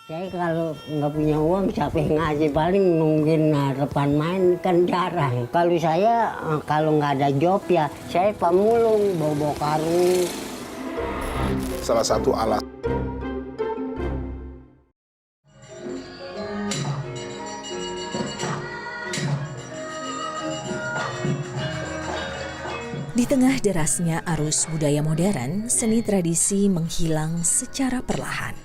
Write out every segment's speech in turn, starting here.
Saya kalau nggak punya uang siapa yang ngasih, paling nungguin harapan main kan jarang. Kalau saya kalau nggak ada job ya saya pemulung bawa karung. Salah satu alat Di tengah derasnya arus budaya modern, seni tradisi menghilang secara perlahan.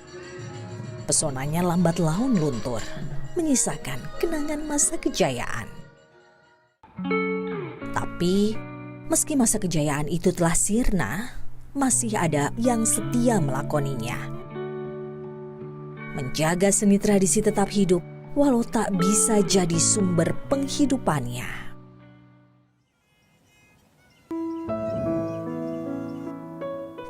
Pesonanya lambat laun luntur, menyisakan kenangan masa kejayaan. Tapi, meski masa kejayaan itu telah sirna, masih ada yang setia melakoninya. Menjaga seni tradisi tetap hidup, walau tak bisa jadi sumber penghidupannya.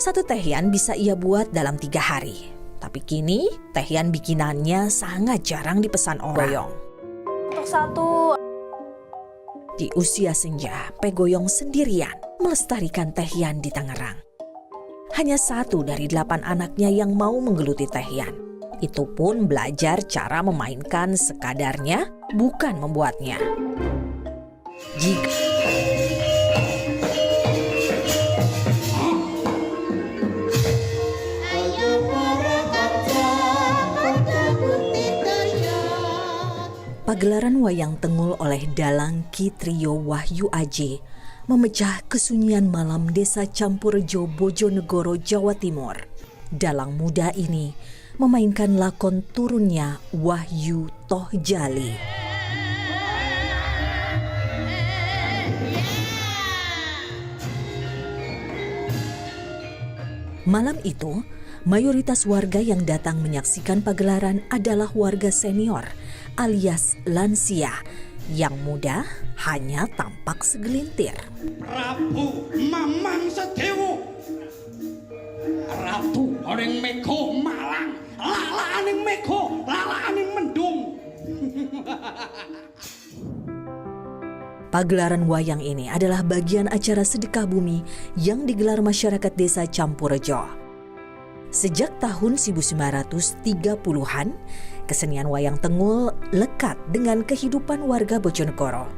Satu tehian bisa ia buat dalam 3 hari. Tapi kini, tehian bikinannya sangat jarang dipesan orang. Untuk satu. Di usia senja, Pegoyong sendirian melestarikan tehian di Tangerang. Hanya 1 dari 8 anaknya yang mau menggeluti tehian. Itu pun belajar cara memainkan sekadarnya, bukan membuatnya. Pagelaran Wayang Tengul oleh Dalang Ki Trio Wahyu Aji memecah kesunyian malam Desa Campurrejo, Bojonegoro, Jawa Timur. Dalang muda ini memainkan lakon turunnya Wahyu Toh Jali. Malam itu, mayoritas warga yang datang menyaksikan pagelaran adalah warga senior alias lansia, yang muda hanya tampak segelintir. Prabu Mamang Sedewo, Ratu Horeng Mego Malang, lalaaning Mego, lalaaning Mendung. Pagelaran wayang ini adalah bagian acara sedekah bumi yang digelar masyarakat desa Campurrejo. Sejak tahun 1930-an, kesenian wayang tengul lekat dengan kehidupan warga Bojonegoro.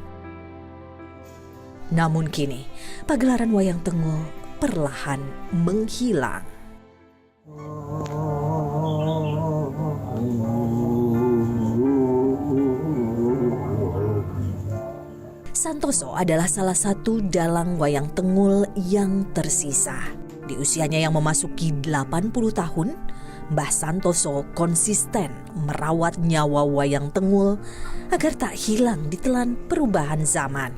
Namun kini, pagelaran wayang tengul perlahan menghilang. Santoso adalah salah satu dalang wayang tengul yang tersisa. Di usianya yang memasuki 80 tahun, Mbah Santoso konsisten merawat nyawa wayang tengul agar tak hilang ditelan perubahan zaman.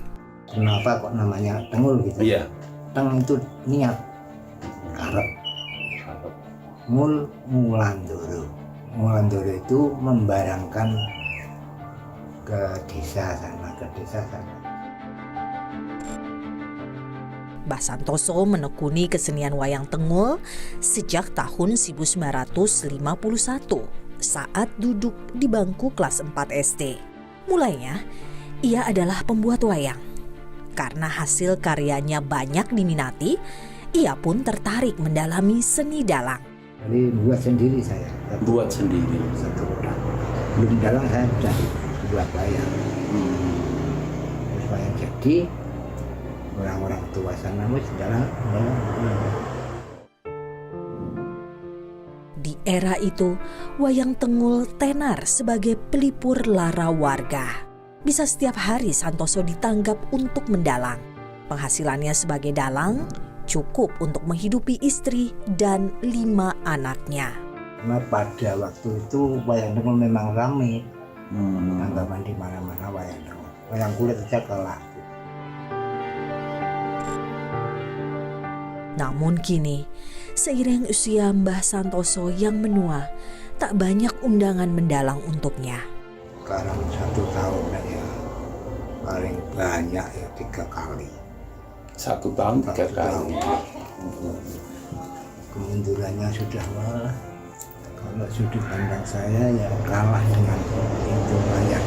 Kenapa kok namanya tengul gitu? Iya. Teng itu niat, arep. Mul Mulandoro. Mulandoro itu membarangkan ke desa sana. Mbah Santoso menekuni kesenian wayang tengul sejak tahun 1951 saat duduk di bangku kelas 4 SD. Mulainya, ia adalah pembuat wayang. Karena hasil karyanya banyak diminati, ia pun tertarik mendalami seni dalang. Jadi buat sendiri saya. Buat sendiri. Satu orang. Belum dalang saya sudah buat wayang. Terus wayang jadi, orang-orang tua sana dalang. Di era itu, wayang tengul tenar sebagai pelipur lara warga. Bisa setiap hari Santoso ditanggap untuk mendalang. Penghasilannya sebagai dalang cukup untuk menghidupi istri dan 5 anaknya. Karena pada waktu itu wayang tengul memang ramai. Tanggapan di mana-mana wayang tengul. Wayang kulit saja kalah. Namun kini, seiring usia Mbah Santoso yang menua, tak banyak undangan mendalang untuknya. Sekarang 1 tahun ya paling banyak ya 3 kali. 1 tahun 3 kali. Kemundurannya sudah malah, kalau sudut pandang saya ya kalah dengan itu banyak.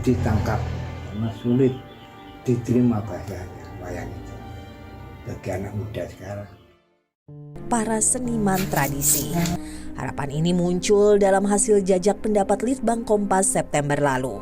Ditangkap karena sulit diterima bahasanya wayang itu bagi anak muda sekarang. para seniman tradisi. Harapan ini muncul dalam hasil jajak pendapat Litbang Kompas September lalu.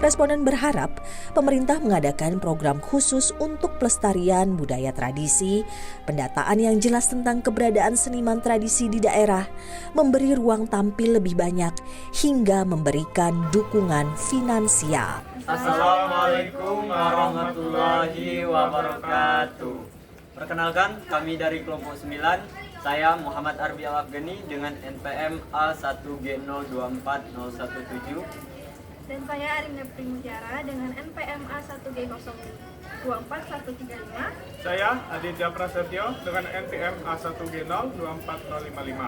Responden berharap pemerintah mengadakan program khusus untuk pelestarian budaya tradisi, pendataan yang jelas tentang keberadaan seniman tradisi di daerah, memberi ruang tampil lebih banyak, hingga memberikan dukungan finansial. Assalamualaikum warahmatullahi wabarakatuh. Perkenalkan, kami dari kelompok 9, saya Muhammad Arbi Al-Afghani dengan NPM A1G024017. Dan saya Arina Primutiara dengan NPM A1G024135. Saya Aditya Prasetyo dengan NPM A1G024055.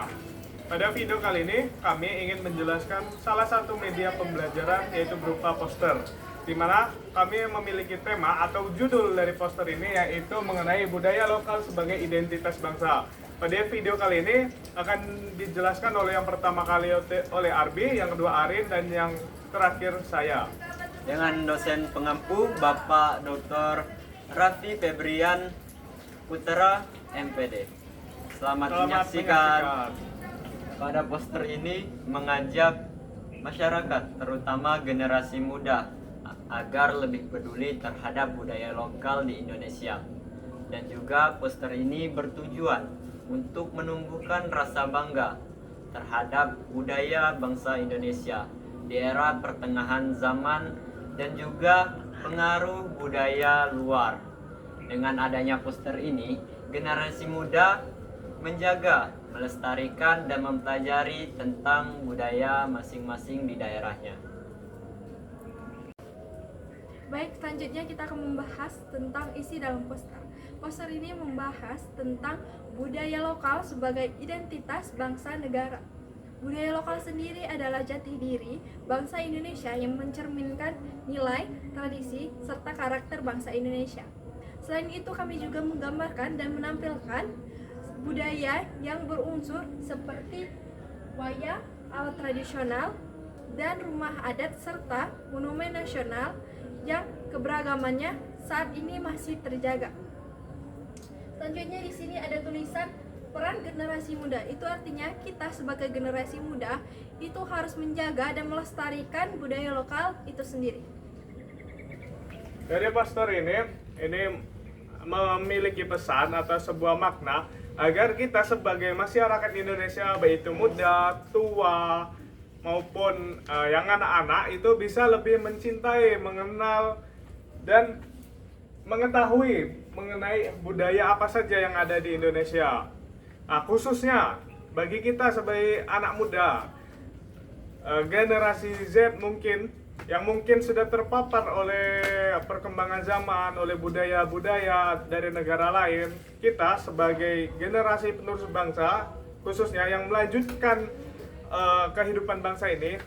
Pada video kali ini, kami ingin menjelaskan salah satu media pembelajaran yaitu berupa poster, di mana kami memiliki tema atau judul dari poster ini yaitu mengenai budaya lokal sebagai identitas bangsa. Pada video kali ini akan dijelaskan oleh yang pertama kali oleh Arbi, yang kedua Arin, dan yang terakhir saya. Dengan dosen pengampu Bapak Dr. Raffi Febrian Putra MPD. Selamat menyaksikan. Pada poster ini mengajak masyarakat, terutama generasi muda, agar lebih peduli terhadap budaya lokal di Indonesia. Dan juga poster ini bertujuan untuk menumbuhkan rasa bangga terhadap budaya bangsa Indonesia di era pertengahan zaman dan juga pengaruh budaya luar. Dengan adanya poster ini, generasi muda menjaga, melestarikan, dan mempelajari tentang budaya masing-masing di daerahnya. Baik, selanjutnya kita akan membahas tentang isi dalam poster. Poster ini membahas tentang budaya lokal sebagai identitas bangsa negara. Budaya lokal sendiri adalah jati diri bangsa Indonesia yang mencerminkan nilai, tradisi, serta karakter bangsa Indonesia. Selain itu, kami juga menggambarkan dan menampilkan budaya yang berunsur seperti wayang, alat tradisional, dan rumah adat serta monumen nasional yang keberagamannya saat ini masih terjaga. Selanjutnya di sini ada tulisan peran generasi muda. Itu artinya kita sebagai generasi muda itu harus menjaga dan melestarikan budaya lokal itu sendiri. Dari poster ini memiliki pesan atau sebuah makna agar kita sebagai masyarakat Indonesia, baik itu muda, tua, maupun yang anak-anak itu bisa lebih mencintai, mengenal, dan mengetahui mengenai budaya apa saja yang ada di Indonesia. Nah, khususnya bagi kita sebagai anak muda, generasi Z yang mungkin sudah terpapar oleh perkembangan zaman, oleh budaya-budaya dari negara lain, kita sebagai generasi penerus bangsa, khususnya yang melanjutkan kehidupan bangsa ini,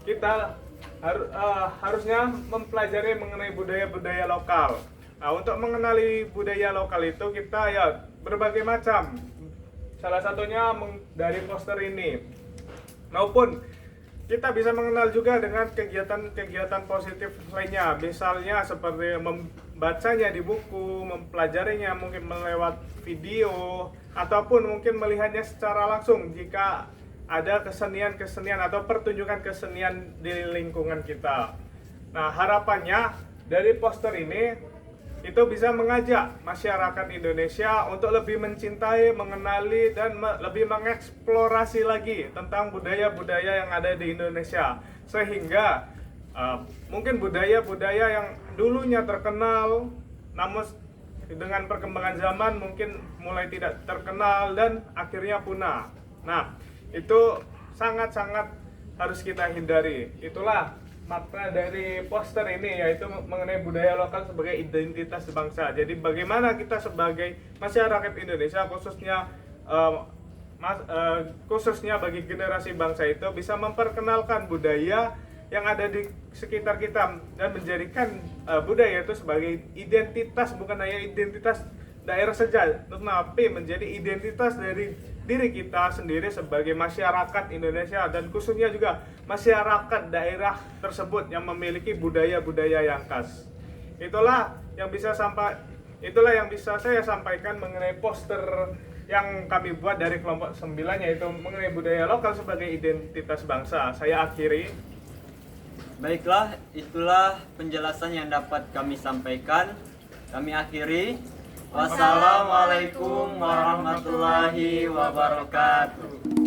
kita harusnya mempelajari mengenai budaya-budaya lokal. Nah, untuk mengenali budaya lokal itu kita berbagai macam. Salah satunya dari poster ini. Maupun kita bisa mengenal juga dengan kegiatan-kegiatan positif lainnya. Misalnya seperti membacanya di buku, mempelajarinya mungkin melewat video, ataupun mungkin melihatnya secara langsung jika ada kesenian-kesenian atau pertunjukan kesenian di lingkungan kita. Nah, harapannya dari poster ini itu bisa mengajak masyarakat Indonesia untuk lebih mencintai, mengenali, dan lebih mengeksplorasi lagi tentang budaya-budaya yang ada di Indonesia. Sehingga mungkin budaya-budaya yang dulunya terkenal, namun dengan perkembangan zaman mungkin mulai tidak terkenal dan akhirnya punah. Nah, itu sangat-sangat harus kita hindari. Itulah makna dari poster ini, yaitu mengenai budaya lokal sebagai identitas bangsa. Jadi bagaimana kita sebagai masyarakat Indonesia, khususnya bagi generasi bangsa itu bisa memperkenalkan budaya yang ada di sekitar kita dan menjadikan budaya itu sebagai identitas, bukan hanya identitas daerah saja, tetapi menjadi identitas dari diri kita sendiri sebagai masyarakat Indonesia, dan khususnya juga masyarakat daerah tersebut yang memiliki budaya-budaya yang khas. Itulah yang bisa Itulah yang bisa saya sampaikan mengenai poster yang kami buat dari kelompok 9, yaitu mengenai budaya lokal sebagai identitas bangsa. Saya akhiri. Baiklah, itulah penjelasan yang dapat kami sampaikan. Kami akhiri. Wassalamualaikum warahmatullahi wabarakatuh.